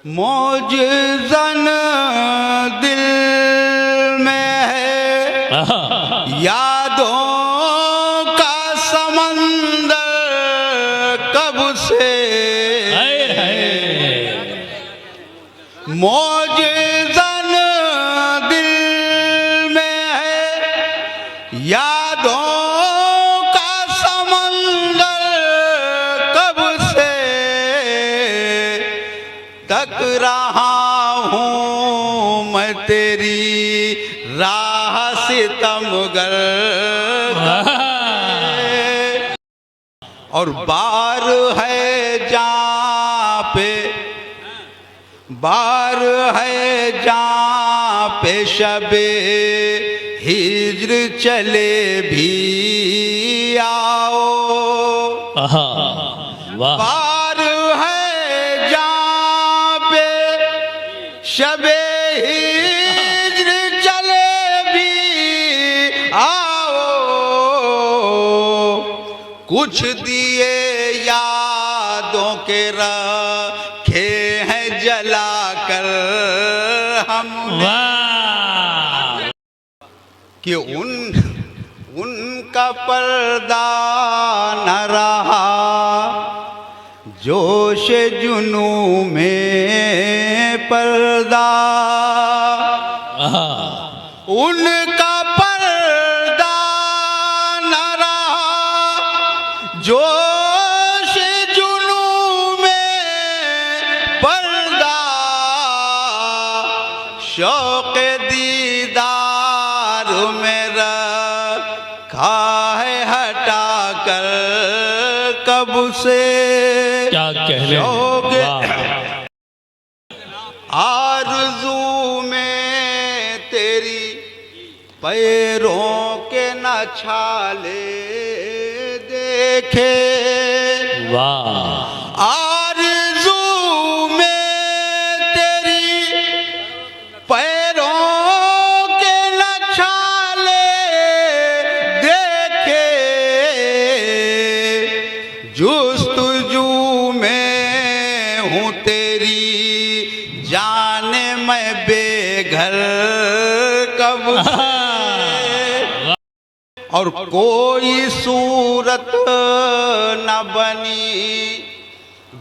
मौज जन दिल में है, यादों का समंदर कब से। मौज जन दिल में है, यादों का समंदर कब से। तक रहा हूँ मैं तेरी राह सितमगर, और बार है जहाँ पे, बार है जहाँ पे शबे हिज्र चले भी आओ। बार है जहाँ पे शबे हिज्र चले भी आओ। कुछ दिए यादों के रखे हैं जला कर हमने, कि उनका पर्दा न रहा जोश जुनू में पर्दा। उनका पर्दा न रहा जोश जुनू में पर्दा। शौक दीदार मेरा खा है हटा कर कब से। क्या कहने। आरज़ू में तेरी पैरों के न छाले देखे। वाह। आरज़ू में तेरी पैरों के न छाले देखे। जुस्तजू में हूँ तेरी जाने मैं बेघर कब से। और कोई सूरत न बनी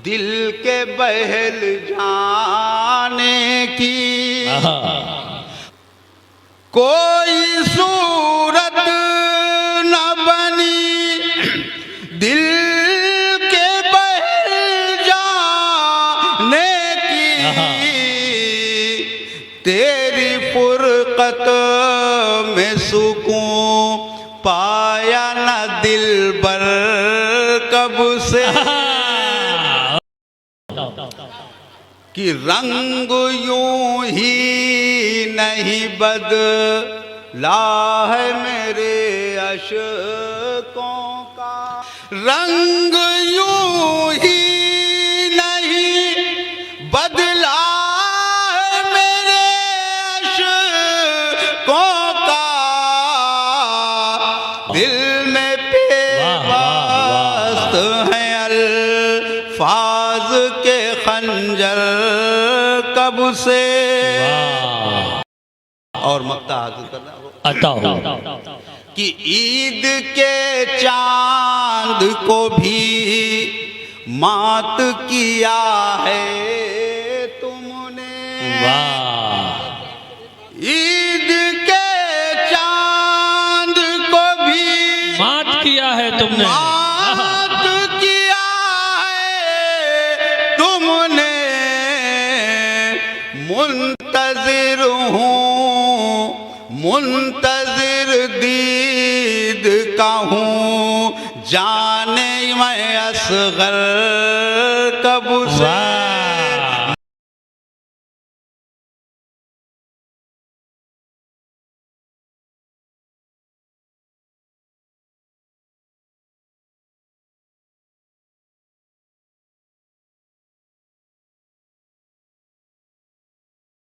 दिल के बहल जाने की। कोई सूरत न बनी दिल के बहल जाने की। तेरी फुरकत में सुकून पाया न दिल बर कब से। कि रंग यूं ही नहीं बदला है मेरे अशकों का। रंग यूं ही नहीं बदला है मेरे अशकों का। दिल में पेवस्त हैं अल्फाज के खंजर कब से। और मक्ता हासिल करना हो कि ईद के चांद को भी मात किया है तुमने। ईद के चांद को भी मात किया है तुमने। मात किया है तुमने। मुंतजिर हूँ मुंतजिर दीद का हूँ, जाने मैं असगर कब से।